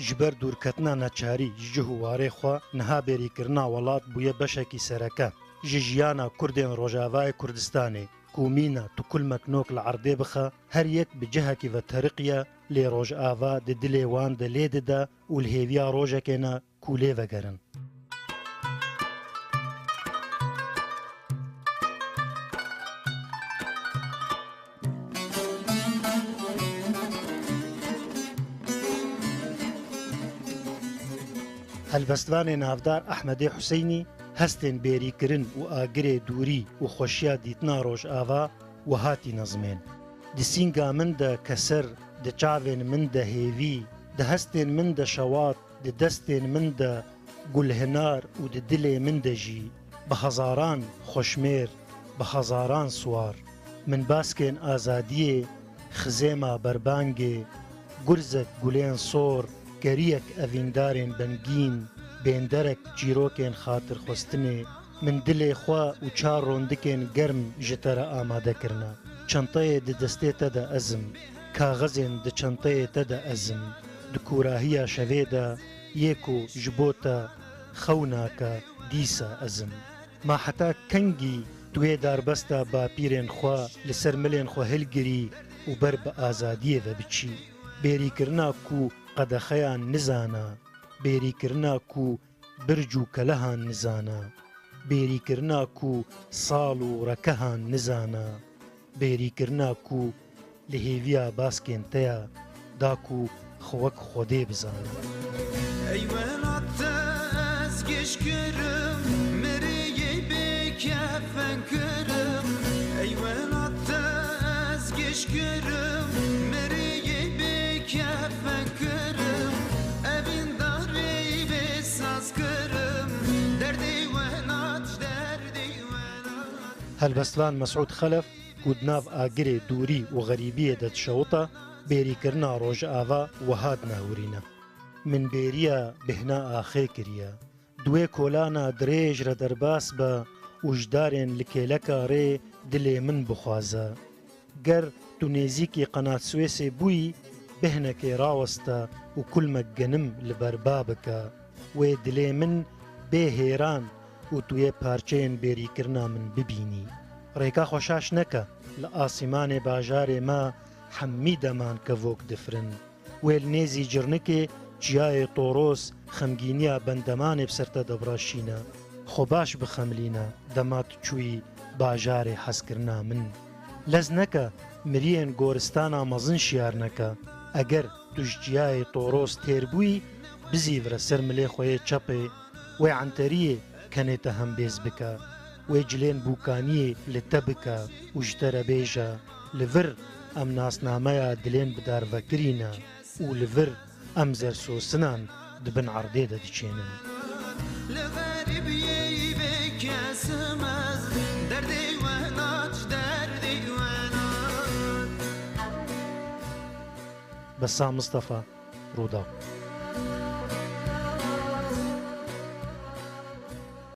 جبر دوورکەتنا نەچاری ji هوارê xwe niha bêrîkirina welat bûye beşekî sereke ji jiyana Kurdên Rojavayê Kurdistanê ku mîna tukulmek nok li erdê bixe her yek bi cihekî veteriqiye lê Rojava di dilê wan de lê dide û li hêviya rojekê ne ku lê vegerin. Helbestvanê navdar Ehmedê Huseyinî hestên bêrîkirin û agirê dûrî û xweşiya dîtina Rojava wihatî nezmên. Di sînga min de keser, di çavên min de hêvî, di hestên min de şewat, di destên min de gulhinar û di dilê min de jî bi hezaran xweşmêr, bi hezaran swar. Min baskên azadiyê, xizêma berbangê, gurzek gulên sor, geriyek evîndarên bengîn, bênderek çîrokên xatirxwestinê, min dilê xwe û çar rondikên germ ji te re amade kirine. Çentayê di destê te de ezim, kaxezên di çentayê te de ezim. Di kûrahiya şevê de yê ku ji bo te xew nake dîsa ezim. Ma heta kengî tu yê darbesta bapîrên xwe li ser milên xwe hilgirî û ber bi azadiyê ve biçî. Bêrîkirina ku qedexeyan nizana, bêrîkirina ku birc û kelehan nizana, bêrîkirina ku sal û rekehan nizana, bêrîkirina ku li hêviya baskên te ya da ku xwek Xwedê bizane. Ey welat te ez geş kirim, meriyê bêkefên kirim. Ey welat te ez geş kirim, meriyê bêkefên kirim. Evîndarê bêsaz kirim, derdê welat, derdê welat. Helbestvan Mesûd Xelef ku di nav agirê dûrî û xerîbiyê de dişewita bêrîkirina Rojava wiha dinahûrîne. Min bêriya bihna axê kiriye. Duê kolana dirêj re derbas be û ji darên li kêleka rê dilê min bixwaze. Ger tu nêzîkî qenat Swêsê bûyî bihnekê raweste û kulmek genim li ber ba bike. Wê dilê min bê hêran û tu yê parçeyên bêrîkirina min bibînî. Rêka xweşaş neke li asîmanê bajarê me hemî deman kevok difirin. Wê li nêzî cirnikê çiyayê toros xemgîniya bendemanê bi ser te debraşîne. Xwe baş bixemilîne dema tu çûyî bajarê hezkirina min. Lez neke miriyên goristana mezin şiyar neke. Eger tu ji çiyayê toros têr bûyî bizîvire ser milê xwe yê çepê, wê enteriyê kenê te hembêz bike. Wê cilên bûkaniyê li te bike û ji te re bêje li vir em nasnameya dilên bi darvekirîne û li vir em zersosinan di bin erdê de diçênin. Li gerîbiyê bêkesim ez, derdê welat, derdê welat. Bessa Mustafa, Rûdaw.